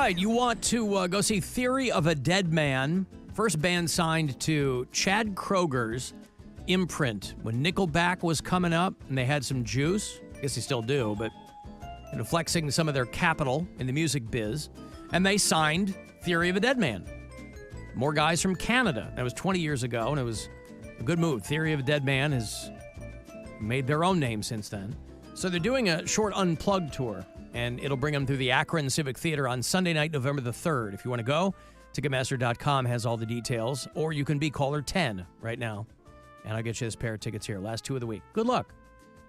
right, you want to go see Theory of a Dead Man. First band signed to Chad Kroger's imprint when Nickelback was coming up and they had some juice. I guess they still do, but flexing some of their capital in the music biz. And they signed Theory of a Dead Man. More guys from Canada. That was 20 years ago, and it was a good move. Theory of a Dead Man has made their own name since then. So they're doing a short Unplugged tour, and it'll bring them through the Akron Civic Theater on Sunday night, November the 3rd. If you want to go, Ticketmaster.com has all the details, or you can be caller 10 right now, and I'll get you this pair of tickets here. Last two of the week. Good luck.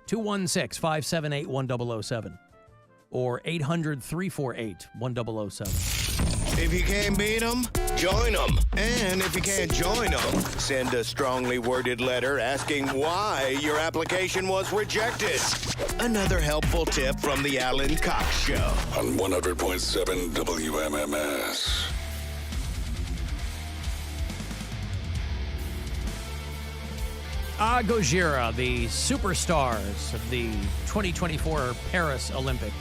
216-578-1007 or 800-348-1007. If you can't beat them, join them. And if you can't join them, send a strongly worded letter asking why your application was rejected. Another helpful tip from the Alan Cox Show. On 100.7 WMMS. Gojira, the superstars of the 2024 Paris Olympics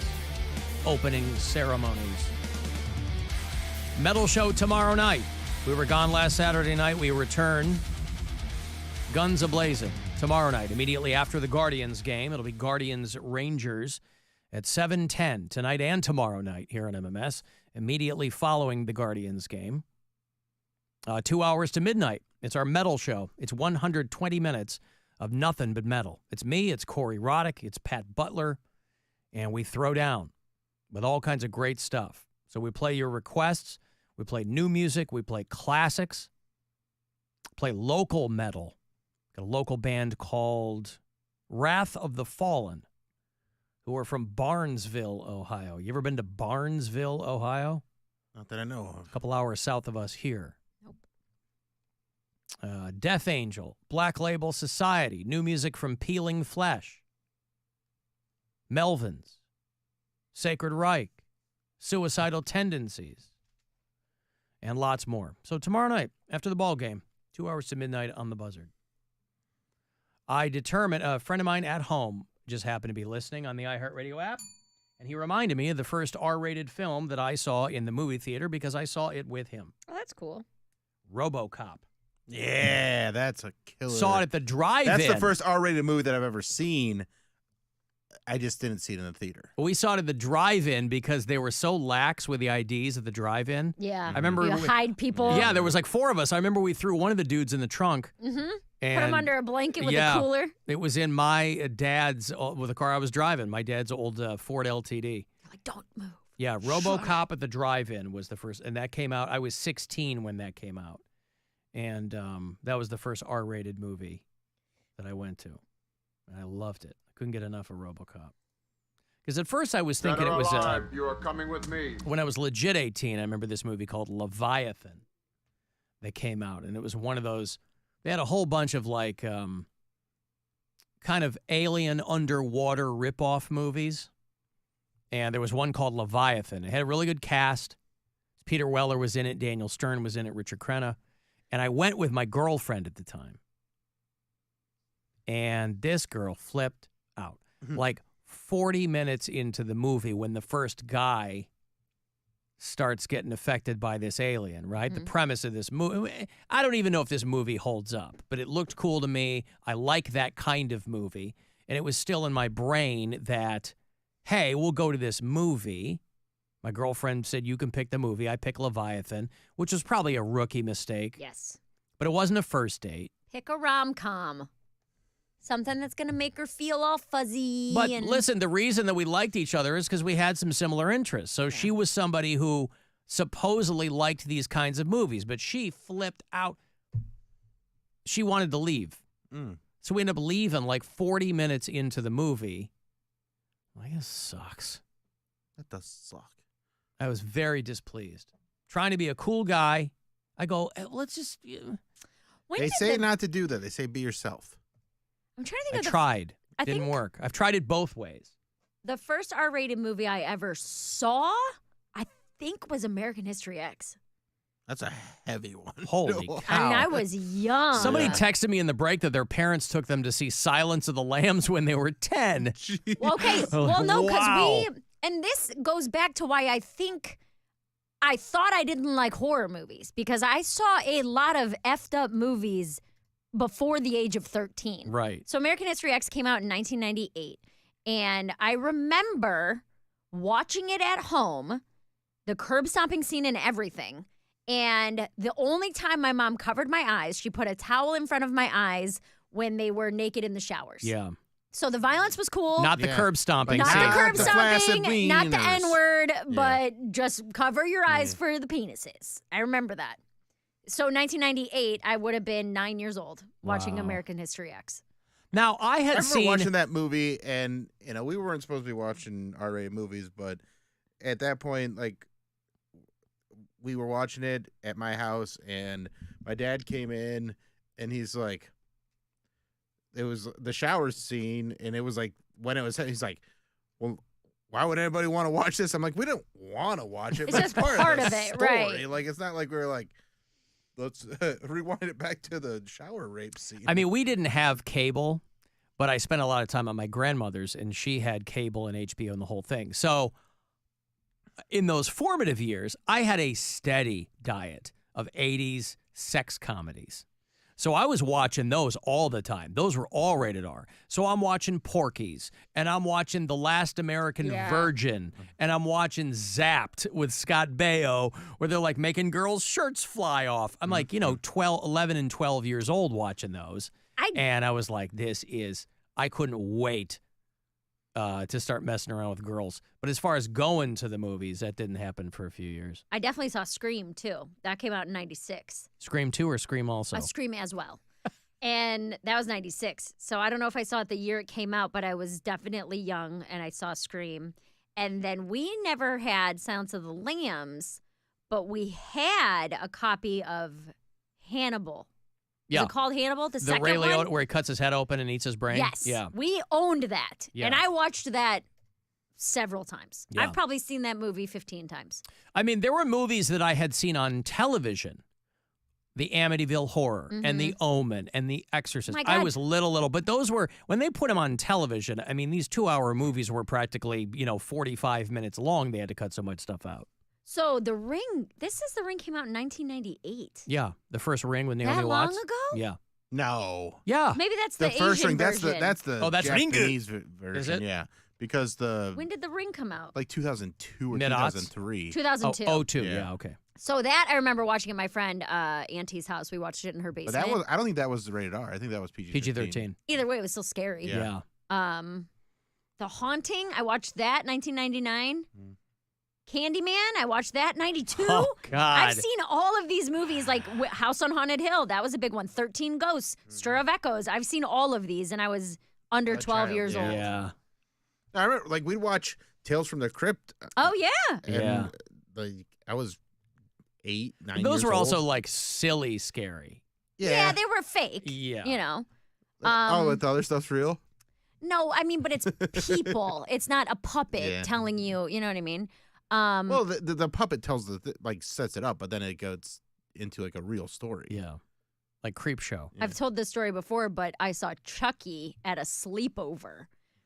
opening ceremonies. Medal show tomorrow night. We were gone last Saturday night. We return guns a-blazing tomorrow night, immediately after the Guardians game. It'll be Guardians-Rangers at 7:10 tonight and tomorrow night here on MMS, immediately following the Guardians game. 2 hours to midnight. It's our metal show. It's 120 minutes of nothing but metal. It's me, it's Corey Roddick, it's Pat Butler, and we throw down with all kinds of great stuff. So we play your requests, we play new music, we play classics, play local metal. Got a local band called Wrath of the Fallen, who are from Barnesville, Ohio. You ever been to Barnesville, Ohio? Not that I know of. A couple hours south of us here. Death Angel, Black Label Society, new music from Peeling Flesh, Melvins, Sacred Reich, Suicidal Tendencies, and lots more. So tomorrow night, after the ball game, 2 hours to midnight on the Buzzard. I determined, a friend of mine at home just happened to be listening on the iHeartRadio app, and he reminded me of the first R-rated film that I saw in the movie theater because I saw it with him. Oh, that's cool. RoboCop. Yeah, that's a killer. Saw it at the drive-in. That's the first R-rated movie that I've ever seen. I just didn't see it in the theater. We saw it at the drive-in because they were so lax with the IDs at the drive-in. Yeah. I remember you hide people. Yeah, there was like four of us. I remember we threw one of the dudes in the trunk. Mm-hmm. And put him under a blanket with a cooler. It was in my dad's, with the car I was driving, my dad's old Ford LTD. Like, don't move. Yeah, RoboCop at the drive-in was the first, and that came out, I was 16 when that came out. And that was the first R-rated movie that I went to. And I loved it. I couldn't get enough of RoboCop. Because at first I was thinking it was... you are coming with me. When I was legit 18, I remember this movie called Leviathan that came out. And it was one of those... They had a whole bunch of like kind of alien underwater ripoff movies. And there was one called Leviathan. It had a really good cast. Peter Weller was in it. Daniel Stern was in it. Richard Crenna. And I went with my girlfriend at the time. And this girl flipped out. Like 40 minutes into the movie when the first guy starts getting affected by this alien, right? The premise of this movie, I don't even know if this movie holds up, but it looked cool to me. I like that kind of movie. And it was still in my brain that, hey, we'll go to this movie. My girlfriend said, you can pick the movie. I picked Leviathan, which was probably a rookie mistake. Yes. But it wasn't a first date. Pick a rom-com. Something that's going to make her feel all fuzzy. But listen, the reason that we liked each other is because we had some similar interests. So she was somebody who supposedly liked these kinds of movies, but she flipped out. She wanted to leave. So we ended up leaving like 40 minutes into the movie. Like, this sucks. That does suck. I was very displeased. Trying to be a cool guy. I go, let's just... They say not to do that. They say be yourself. I'm trying to think I tried. Didn't work. I've tried it both ways. The first R-rated movie I ever saw, I think, was American History X. That's a heavy one. Holy cow. I mean, I was young. Somebody texted me in the break that their parents took them to see Silence of the Lambs when they were 10. Well, okay. Well, no, because and this goes back to why I think I thought I didn't like horror movies because I saw a lot of effed up movies before the age of 13. Right. So American History X came out in 1998. And I remember watching it at home, the curb stomping scene and everything. And the only time my mom covered my eyes, she put a towel in front of my eyes when they were naked in the showers. Yeah. So the violence was cool. Not the curb stomping. Not scene. the curb the flaccid stomping, not the wieners. N-word, but just cover your eyes for the penises. I remember that. So 1998, I would have been 9 years old watching Wow. American History X. Now, I I had remember seen... watching that movie, and we weren't supposed to be watching R-rated movies, but at that point, like, we were watching it at my house, and my dad came in, and he's like, it was the shower scene, and it was like when it was, he's like, well, why would anybody want to watch this? I'm like, we don't want to watch it. It's but just part part the of it, story. right. Like, it's not like we're like, let's rewind it back to the shower rape scene. I mean, we didn't have cable, but I spent a lot of time at my grandmother's, and she had cable and HBO and the whole thing. So in those formative years, I had a steady diet of 80s sex comedies. So I was watching those all the time. Those were all rated R. So I'm watching Porky's, and I'm watching The Last American Virgin, and I'm watching Zapped with Scott Baio, where they're like making girls' shirts fly off. I'm like, 11 and 12 years old watching those. And I was like, I couldn't wait to start messing around with girls. But as far as going to the movies, that didn't happen for a few years. I definitely saw Scream, too. That came out in 96. Scream 2 or Scream also? Scream as well. And that was 96. So I don't know if I saw it the year it came out, but I was definitely young, and I saw Scream. And then we never had Silence of the Lambs, but we had a copy of Hannibal. Yeah. Is it called Hannibal? The second Ray one? Liotta, where he cuts his head open and eats his brain? Yes. Yeah. We owned that. Yeah. And I watched that several times. Yeah. I've probably seen that movie 15 times. I mean, there were movies that I had seen on television. The Amityville Horror and The Omen and The Exorcist. My I God. was little, but those were, when they put them on television, I mean, these 2-hour movies were practically, 45 minutes long. They had to cut so much stuff out. So The Ring, The Ring came out in 1998. Yeah. The first Ring with Naomi That long Watts. ago? Yeah. no. Yeah. Maybe that's the first Asian ring. version. That's the Oh, that's Ringu. Japanese version. Is it? Yeah, because When did The Ring come out? like 2002 or Mid-aughts? 2003. 2002. Oh, 02. Yeah. Yeah, okay. So that I remember watching at my friend Auntie's house. We watched it in her But basement. that was. I don't think that was rated R. I think that was PG. PG-13. Either way, it was still scary. Yeah. Yeah. The Haunting, I watched that 1999. Candyman, I watched that 92. Oh, God. I've seen all of these movies, like House on Haunted Hill. That was a big one. 13 Ghosts, Stir of Echoes. I've seen all of these, and I was under A 12 child, years yeah. old. Yeah. I remember, like, we'd watch Tales from the Crypt. Oh, yeah. And, Yeah. like, I was 8, 9 Those years were also old. like silly scary. Yeah, they were fake. Yeah. You know. But the other stuff's real. No, I mean, but it's people. It's not a puppet Yeah. telling you. You know what I mean? Well, the puppet tells like sets it up, but then it goes into like a real story. Yeah. Like Creep Show. I've told this story before, but I saw Chucky at a sleepover.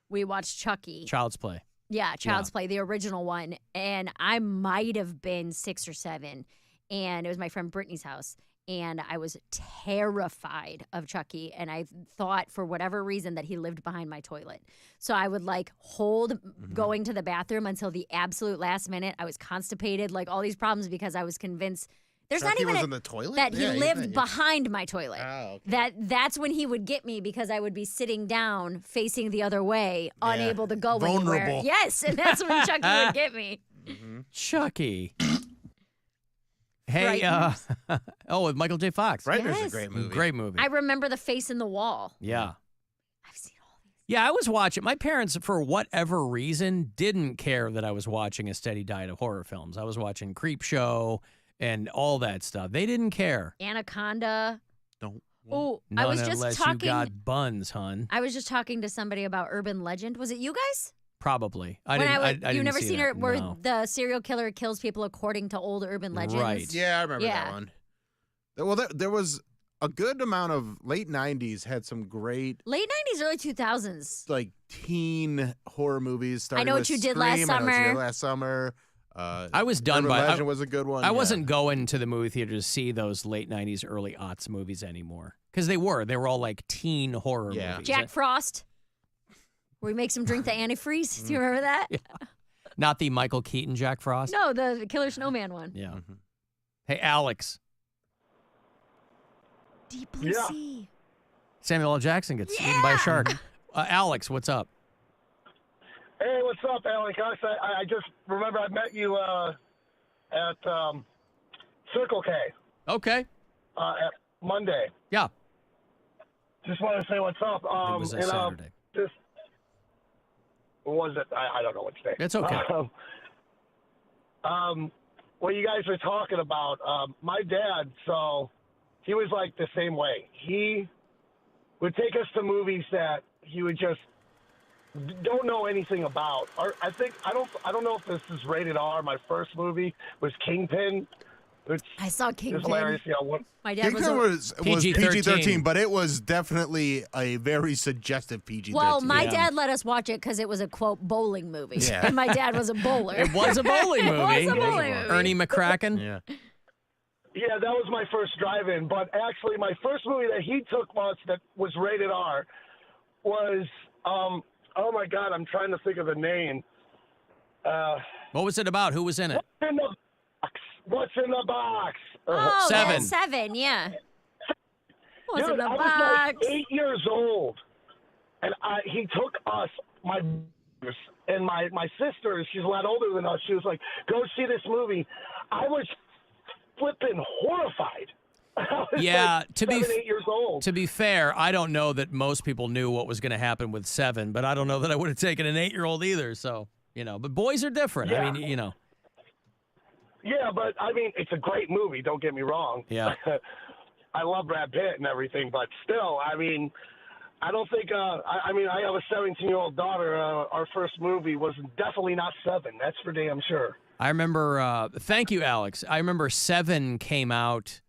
We watched Chucky. Child's Play. Yeah, Child's Play, the original one. And I might have been 6 or 7. And it was my friend Brittany's house. And I was terrified of Chucky. And I thought, for whatever reason, that he lived behind my toilet. So I would like hold going to the bathroom until the absolute last minute. I was constipated, like all these problems, because I was convinced there's Chucky not even was in the toilet? that he Yeah, lived behind my toilet. Oh, okay. That's when he would get me, because I would be sitting down facing the other way, unable to go anywhere. Vulnerable. Yes, and that's when Chucky would get me. Chucky. Hey, Frightened. with Michael J. Fox. Frighteners Yes. a great movie. Great movie. I remember The Face in the Wall. Yeah. I've seen all these. Yeah, I was watching. My parents, for whatever reason, didn't care that I was watching a steady diet of horror films. I was watching Creep Show and all that stuff. They didn't care. Anaconda. Don't. Oh, None I was unless just talking. you got buns, hun. I was just talking to somebody about Urban Legend. Was it you guys? Probably. I When didn't. I I you didn't never see seen that. it where No. the serial killer kills people according to old urban legends? Right. Yeah, I remember Yeah. that one. Well, there was a good amount of late 90s had some great Late 90s, early 2000s. like teen horror movies. Starting Know What with You Did Last Scream, I Know What You Summer. Did Last Summer. I was done Urban by. Legend was a good one. I yeah. wasn't going to the movie theater to see those late '90s, early aughts movies anymore because they were all like teen horror movies. Jack Frost, where he makes him drink the antifreeze. Do you remember that? Yeah. Not the Michael Keaton Jack Frost. No, the Killer Snowman one. Yeah. Hey, Alex. Deep Blue Sea. Samuel L. Jackson gets eaten by a shark. Alex, what's up? Hey, what's up, Alan Cox? I just remember I met you at Circle K Okay. at Monday. Yeah. Just wanted to say what's up. It was a Saturday. Was it? I don't know what today. It's okay. What you guys were talking about, my dad, so he was like the same way. He would take us to movies that he would just don't know anything about. Or I don't know if this is rated R. My first movie was Kingpin, which I saw is Kingpin. hilarious. You know, My dad Kingpin was PG-13. PG-13, but it was definitely a very suggestive PG-13. Well, my dad let us watch it because it was a, quote, bowling movie. Yeah. And my dad was a bowler. It was a bowling movie. It was a bowling movie. Ernie McCracken. Yeah. yeah, that was my first drive-in. But actually, my first movie that he took us that was rated R was, oh my God, I'm trying to think of the name. What was it about? Who was in it? What's in the box? Oh, Seven. that's Seven, yeah. What's in Dude, the I was box? like 8 years old, and he took us, my and my sister, she's a lot older than us. She was like, "Go see this movie." I was flipping horrified. I was Yeah, like to be 8 years old. To be fair, I don't know that most people knew what was going to happen with Seven, but I don't know that I would have taken an 8-year-old either. So, but boys are different. Yeah. I mean, Yeah, but I mean, it's a great movie. Don't get me wrong. Yeah. I love Brad Pitt and everything, but still, I mean, I don't think. I have a 17-year-old daughter. Our first movie was definitely not Seven. That's for damn sure. I remember. Thank you, Alex. I remember Seven came out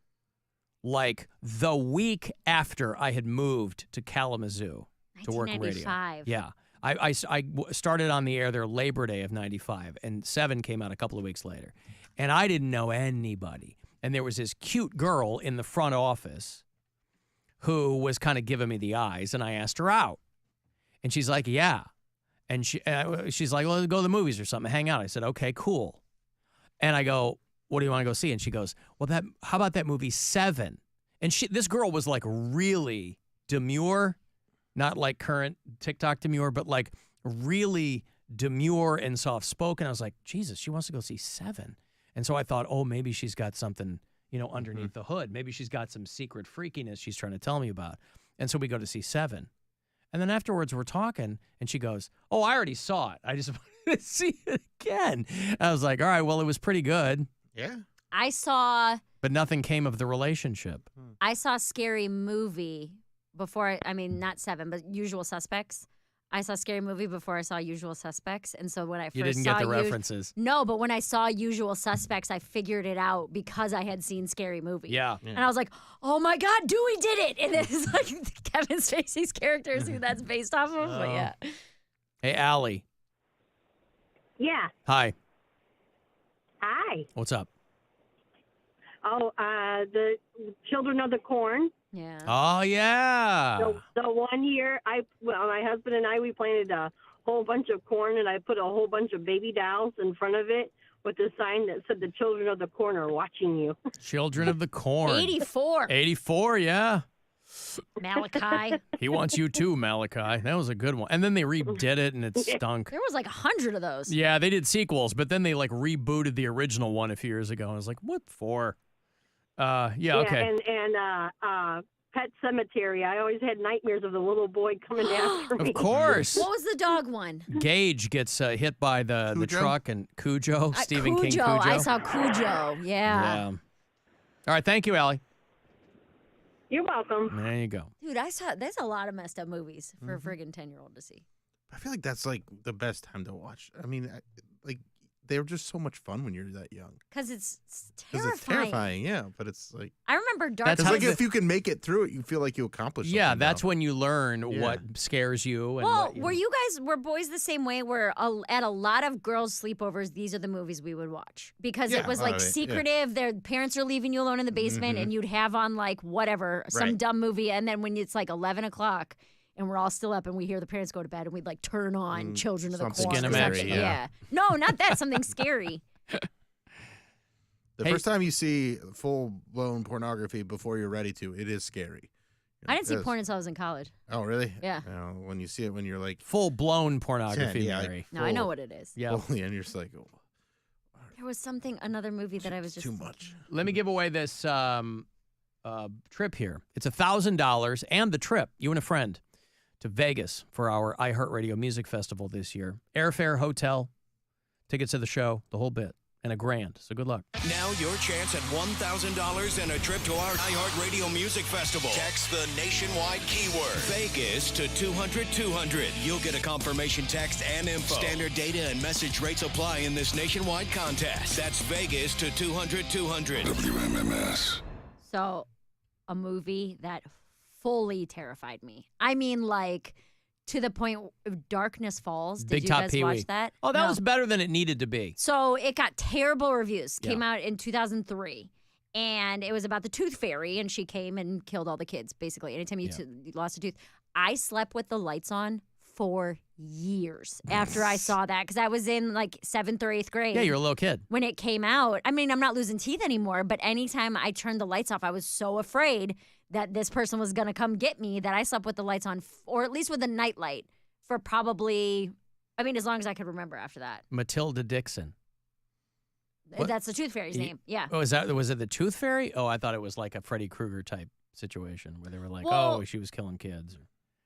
like the week after I had moved to Kalamazoo to work radio. 1995. Yeah. I started on the air there Labor Day of 95, and Seven came out a couple of weeks later. And I didn't know anybody. And there was this cute girl in the front office who was kind of giving me the eyes, and I asked her out. And she's like, yeah. And she's like, well, let's go to the movies or something, hang out. I said, okay, cool. And I go, what do you want to go see? And she goes, well, how about that movie Seven? And this girl was like really demure, not like current TikTok demure, but like really demure and soft-spoken. I was like, Jesus, she wants to go see Seven. And so I thought, oh, maybe she's got something, underneath the hood. Maybe she's got some secret freakiness she's trying to tell me about. And so we go to see Seven. And then afterwards we're talking, and she goes, oh, I already saw it. I just wanted to see it again. I was like, all right, well, it was pretty good. Yeah. But nothing came of the relationship. I saw Scary Movie before, not Seven, but Usual Suspects. I saw Scary Movie before I saw Usual Suspects. And so when I first You didn't get the references. No, but when I saw Usual Suspects, I figured it out because I had seen Scary Movie. Yeah. And I was like, oh my God, Dewey did it. And it's like Kevin Spacey's character is who that's based off of. But yeah. Hey, Allie. Yeah. Hi. Hi. What's up? Oh, the Children of the Corn. Yeah. Oh, yeah. The 1 year, my husband and I, we planted a whole bunch of corn, and I put a whole bunch of baby dolls in front of it with a sign that said, "The Children of the Corn are watching you." Children of the Corn. 84. 84, yeah. Malachi. He wants you too, Malachi. That was a good one. And then they redid it, and it stunk. There was like 100 of those. Yeah, they did sequels, but then they like rebooted the original one a few years ago. And I was like, what for? Yeah, okay. And Pet Cemetery. I always had nightmares of the little boy coming after me. Of course. What was the dog one? Gage gets hit by the truck, and Cujo, Stephen King Cujo. I saw Cujo. Yeah. All right, thank you, Allie. You're welcome. There you go. Dude, there's a lot of messed up movies for a friggin' 10-year-old to see. I feel like that's like the best time to watch. I mean, like they were just so much fun when you're that young. Because it's 'Cause terrifying. it's terrifying, yeah. But it's like, I remember Dark. That's it's how like if you can make it through it, you feel like you accomplished something. Yeah, that's now. when you learn Yeah. what scares you. And Well, what, were boys the same way? Where at a lot of girls' sleepovers, these are the movies we would watch because Yeah, it was a lot like of it, yeah. secretive. Their parents are leaving you alone in the basement, and you'd have on like whatever some Right. dumb movie, and then when it's like 11 o'clock. And we're all still up, and we hear the parents go to bed, and we'd like turn on Children of the something Corn. or scary, something. yeah. No, not that. Something scary. The Hey- first time you see full blown pornography before you're ready to, it is scary. I didn't see Yes. porn until I was in college. Oh, really? Yeah. When you see it when you're like, full-blown pornography, 10, yeah, Mary. No, I know what it is. Yeah. fully, and you're just like, oh, There was another movie that I was just too much. Let me give away this trip here. It's $1,000 and the trip, you and a friend, to Vegas for our iHeartRadio Music Festival this year. Airfare, hotel, tickets to the show, the whole bit, and $1,000. So good luck. Now your chance at $1,000 and a trip to our iHeartRadio Music Festival. Text the nationwide keyword Vegas to 200-200. You'll get a confirmation text and info. Standard data and message rates apply in this nationwide contest. That's Vegas to 200-200. WMMS. So, a movie that fully terrified me. I mean, like, to the point of Darkness Falls. Did Big you Top guys Pee-wee. watch that? Oh, that No. was better than it needed to be. So, it got terrible reviews. Yeah. Came out in 2003. And it was about the Tooth Fairy, and she came and killed all the kids, basically. Anytime you lost a tooth. I slept with the lights on for years after I saw that because I was in like 7th or 8th grade. Yeah, you're a little kid. When it came out, I mean, I'm not losing teeth anymore, but anytime I turned the lights off, I was so afraid that this person was going to come get me that I slept with the lights on, or at least with a nightlight for probably, I mean, as long as I could remember after that. Matilda Dixon. What? That's the Tooth Fairy's name. Yeah. Oh, was it the Tooth Fairy? Oh, I thought it was like a Freddy Krueger type situation where they were like, Well, oh, she was killing kids.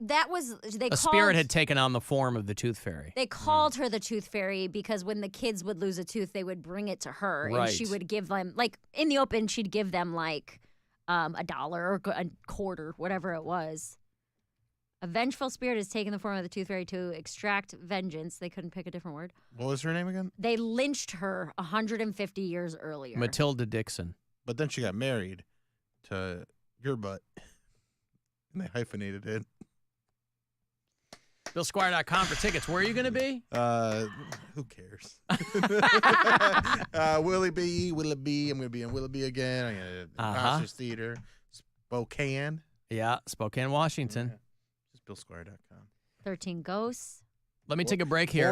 That was, A spirit had taken on the form of the Tooth Fairy. They called her the Tooth Fairy because when the kids would lose a tooth, they would bring it to her, and she Right. would give them, like, in the open, she'd give them, like, $1 or a quarter, whatever it was. A vengeful spirit has taken the form of the Tooth Fairy to extract vengeance. They couldn't pick a different word. What was her name again? They lynched her 150 years earlier. Matilda Dixon. But then she got married to your butt, and they hyphenated it. BillSquire.com for tickets. Where are you going to be? Who cares? Willoughby. I'm going to be in Willoughby again. I'm going to Foster's Theater, Spokane. Yeah, Spokane, Washington. Just BillSquire.com. 13 Ghosts. Let me take a break here.